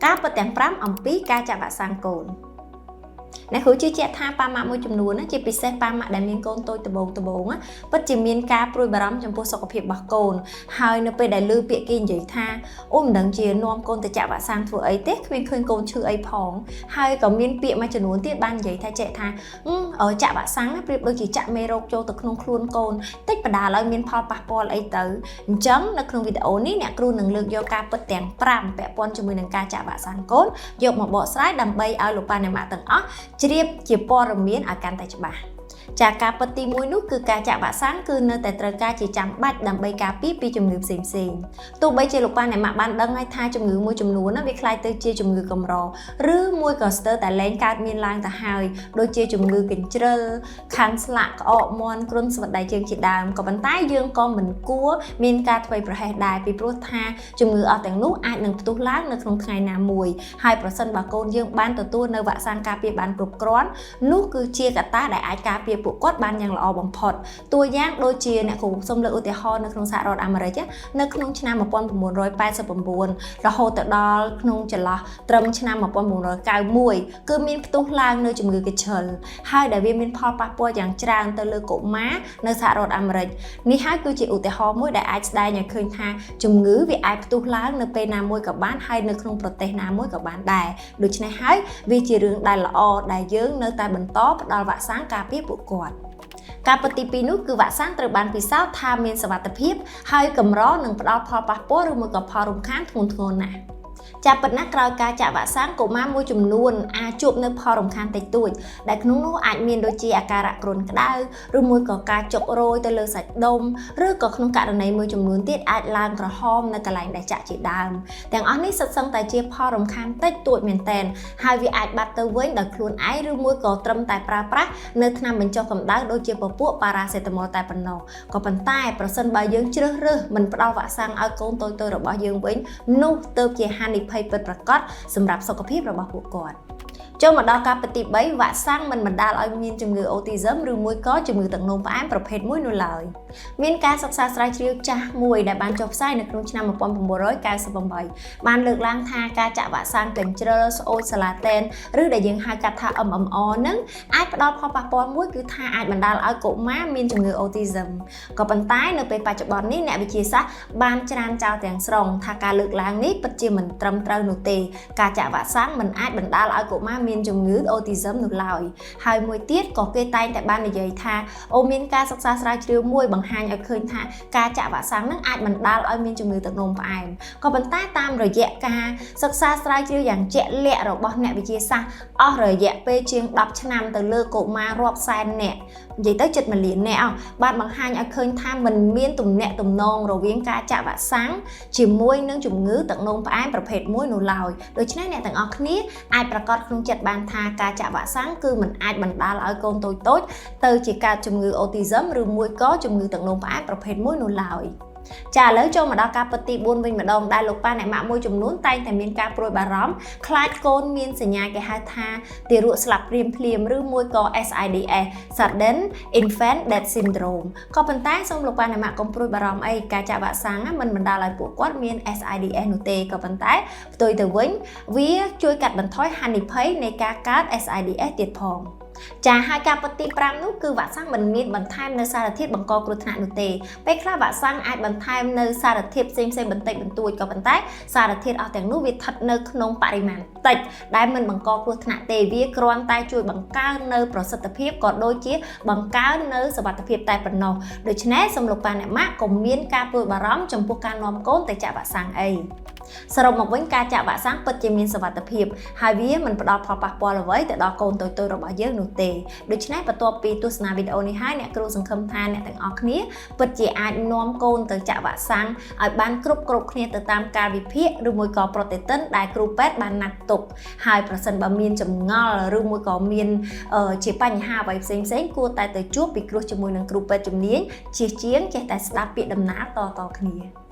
ការពិតទាំង5អំពីការចាក់វ៉ាក់សាំងកូនអ្នកគ្រូជឿជាក់ថាប៉ាម៉ាក់មួយចំនួនជាពិសេសប៉ាម៉ាក់ដែលមានកូនតូចត្បូងពិតជាមានការព្រួយបារម្ភចំពោះសុខភាពរបស់កូនហើយនៅពេលដែលឮពាក្យគេនិយាយថាអូមិនដឹងជានាំកូនទៅចាក់វ៉ាក់សាំងធ្វើអីទេគ្មានឃើញកូនឈឺអីផងហើយក៏មានពាក្យមួយចំនួនទៀតបាននិយាយថាចាក់វ៉ាក់សាំងប្រៀបដូចជាចាក់មេរោគចូលទៅក្នុងខ្លួនកូនតិចបដាឲ្យមានផលប៉ះពាល់អីទៅអញ្ចឹងនៅក្នុងវីដេអូនេះអ្នកគ្រូនឹងលើកយកការពិតទាំង5ពាក់ព័ន្ធជាមួយនឹងការចាក់វ៉ាក់សាំងកូនយកមកបកស្រាយដើម្បីឲ្យលោកប៉ាអ្នកម៉ាក់ទាំងអស់ជ្រាបជាព័ត៌មានឲ្យកាន់តែច្បាស់ចាការពិតទី1នោះគឺការចាក់វ៉ាក់សាំងគឺនៅតែត្រូវការជាចាំបាច់ដើម្បីការពារពីជំងឺផ្សេងៗទោះបីជាលោកប៉ាអ្នកម៉ាក់បានដឹងហើយថាជំងឺមួយចំនួនវាคล้ายទៅជាជំងឺកម្រឬមួយក៏ស្ទើរតែលែងកើតមានឡើងទៅហើយដូចជាជំងឺកញ្ជ្រិលខាំងស្លាក់ក្អកមាន់គ្រុនស្វិតដៃជើងជាដើមក៏ប៉ុន្តែយើងក៏មិនគួរមានការធ្វេសប្រហែសដែរពីព្រោះថាជំងឺអស់ទាំងនោះអាចនឹងផ្ទុះឡើងនៅក្នុងថ្ងៃណាមួយហើយប្រសិនបើកូនយើងបានទទួលនៅវ៉ាក់សាំងការពារបានគ្រប់គ្រាន់នោះគឺជាកត្តាដែលអាចការពារពួកគាត់បានយ៉ាងល្អបំផុតតួយ៉ាងដូចជាអ្នកគ្រូសូមលើកឧទាហរណ៍នៅក្នុងសហរដ្ឋអាមេរិកនៅក្នុងឆ្នាំ1989រហូតទៅដល់ក្នុងចន្លោះត្រឹមឆ្នាំ1991គឺមានផ្ទុះឡើងនៅជំងឺកញ្ជ្រិលហើយដែលវាមានផលប៉ះពាល់យ៉ាងច្រើនទៅលើកុមារនៅសហរដ្ឋអាមេរិកនេះហើយគឺជាឧទាហរណ៍មួយដែលអាចស្ដែងឲ្យឃើញថាជំងឺវាអាចផ្ទុះឡើងនៅពេលណាមួយក៏បានហើយនៅក្នុងប្រទេសណាមួយក៏បានដែរដូច្នេះហើយវាជារឿងដែលល្អដែលយើងនៅតែបន្តផ្ដល់វ៉ាក់សាំងការពារពួកគាត់ការពិតទី2នោះគឺវ៉ាក់សាំងត្រូវបានពិសោធន៍ថាមានសុវត្ថិភាពហើយកម្រនឹងផ្ដល់ផលប៉ះពាល់ឬមួយក៏ផលរំខានធ្ងន់ធ្ងរណាស់ចាប់ប៉ុណ្ណាក្រោយការចាក់វ៉ាក់សាំងកុមារមួយចំនួនអាចជួបនៅផលរំខានតិចតួចដែលក្នុងនោះអាចមានដូចជាអាការៈគ្រុនក្តៅឬមួយក៏ការចុករោយទៅលើសាច់ដុំឬក៏ក្នុងករណីមួយចំនួនទៀតអាចឡើងក្រហមនៅកន្លែងដែលចាក់ជាដើមទាំងអស់នេះសុទ្ធសឹងតែជាផលរំខានតិចតួចមែនទែនហើយវាអាចបាត់ទៅវិញដោយខ្លួនឯងឬមួយក៏ត្រឹមតែប្រើប្រាស់នៅថ្នាំបញ្ចុះកម្ដៅដូចជាពពួកប៉ារ៉ាសេតាមុលតែប៉ុណ្ណោះក៏ប៉ុន្តែប្រសិនបើយើងជ្រើសរើសមិនផ្ដល់វ៉ាក់សាំងឲ្យកូនតូចៗរបស់យើងវិញនោះទៅជាហានិភ័យពិតប្រាកដសម្រាប់សុខភាពរបស់ពួកគាត់ចូលមកដល់ការពិតទី3វ៉ាក់សាំងមិនបណ្ដាលឲ្យមានជំងឺអូទីសឹមឬមួយក៏ជំងឺទឹកនោមផ្អែមប្រភេទមួយនោះឡើយមានការសិក្សាស្រាវជ្រាវចាស់មួយដែលបានចុះផ្សាយនៅក្នុងឆ្នាំ1998បានលើកឡើងថាការចាក់វ៉ាក់សាំងកញ្ជ្រិលស្អូចសាឡាតេនឬដែលយើងហៅកាត់ថា MMR នឹងអាចផ្ដល់ផលប៉ះពាល់មួយគឺថាអាចបណ្ដាលឲ្យកុមារមានជំងឺអូទីសឹមក៏ប៉ុន្តែនៅពេលបច្ចុប្បន្ននេះអ្នកវិទ្យាសាស្ត្របានច្រានចោលទាំងស្រុងថាការលើកឡើងនេះពិតជាមិនត្រឹមត្រូវនោះទេការចាក់វ៉ាក់សាំងមិនអាចបណ្ដាលឲ្យកុមារមានជំងឺអូទីសឹមនោះឡើយហើយមួយទៀតក៏គេតែងតែបាននិយាយថាមានការសិក្សាស្រាវជ្រាវមួយបង្ហាញឲ្យឃើញថាការចាក់វ៉ាក់សាំងនឹងអាចបណ្ដាលឲ្យមានជំងឺទឹកនោមផ្អែមក៏ប៉ុន្តែតាមរយៈការសិក្សាស្រាវជ្រាវយ៉ាងជាក់លាក់របស់អ្នកវិទ្យាសាស្ត្រអស់រយៈពេលជាង10ឆ្នាំទៅលើកុមាររាប់សែននាក់និយាយទៅជិត1លាននាក់បានបង្ហាញឲ្យឃើញថាมันមានទំនាក់ទំនងរវាងការចាក់វ៉ាក់សាំងជាមួយនឹងជំងឺទឹកនោមផ្អែមប្រភេទមួយនោះឡើយដូច្នេះអ្នកទាំងអស់គ្នាអាចប្រកាសក្នុងចិត្តបានថាការចាក់វ៉ាក់សាំងគឺมันអាចបណ្ដាលឲ្យកូនតូចៗទៅជាកើតជំងឺអូទីសឹមឬមួយក៏ជំងឺទឹកនោមផ្អែមប្រភេទមួយនោះឡើយចាឥឡូវចូលមកដល់ការពិតទី4វិញម្ដងដែលលោកប៉ាអ្នកម៉ាក់មួយចំនួនតែងតែមានការព្រួយបារម្ភខ្លាចកូនមានសញ្ញាគេហៅថាទារកស្លាប់ភ្លាមឬមួយក៏ SIDS Sudden Infant Death Syndrome ក៏ប៉ុន្តែសូមលោកប៉ាអ្នកម៉ាក់កុំព្រួយបារម្ភអីការចាក់វ៉ាក់សាំងមិនបណ្ដាលឲ្យពួកគាត់មាន SIDS នោះទេក៏ប៉ុន្តែផ្ទុយទៅវិញវាជួយកាត់បន្ថយហានិភ័យនៃការកើត SIDS ទៀតផងចាហើយការពិតទី5នោះគឺវ៉ាក់សាំងមិនមានបន្ថែមនៅសារធាតុបង្កគ្រោះថ្នាក់នោះទេពេលខ្លះវ៉ាក់សាំងអាចបន្ថែមនៅសារធាតុផ្សេងៗបន្តិចបន្តួចក៏ប៉ុន្តែសារធាតុអស់ទាំងនោះវាស្ថិតនៅក្នុងបរិមាណតិចដែលមិនបង្កគ្រោះថ្នាក់ទេវាគ្រាន់តែជួយបង្កើននៅប្រសិទ្ធភាពក៏ដូចជាបង្កើននៅសុវត្ថិភាពតែប៉ុណ្ណោះដូច្នេះសូមលោកប៉ាអ្នកម៉ាក់កុំមានការព្រួយបារម្ភចំពោះការនាំកូនទៅចាក់វ៉ាក់សាំងអីសរុបមកវិញការចាក់វ៉ាក់សាំងពិតជាមានសុវត្ថិភាពហើយវាមិនផ្ដល់ផលប៉ះពាល់អ្វីទៅដល់កូនតូចៗរបស់យើងនោះទេដូច្នេះបន្ទាប់ពីទស្សនាវីដេអូនេះហើយអ្នកគ្រូសង្ឃឹមថាអ្នកទាំងអស់គ្នាពិតជាអាចនាំកូនទៅចាក់វ៉ាក់សាំងឲ្យបានគ្រប់គ្នាទៅតាមកាលវិភាគឬមួយក៏ប្រតិទិនដែលគ្រូពេទ្យបានណាត់ទុកហើយប្រសិនបើមានចម្ងល់ឬមួយក៏មានជាបញ្ហាអ្វីផ្សេងគួរតែទៅជួបពិគ្រោះជាមួយនឹងគ្រូពេទ្យជំនាញជាជាងចេះតែស្ដាប់ពាក្យដំណាលតៗគ្នា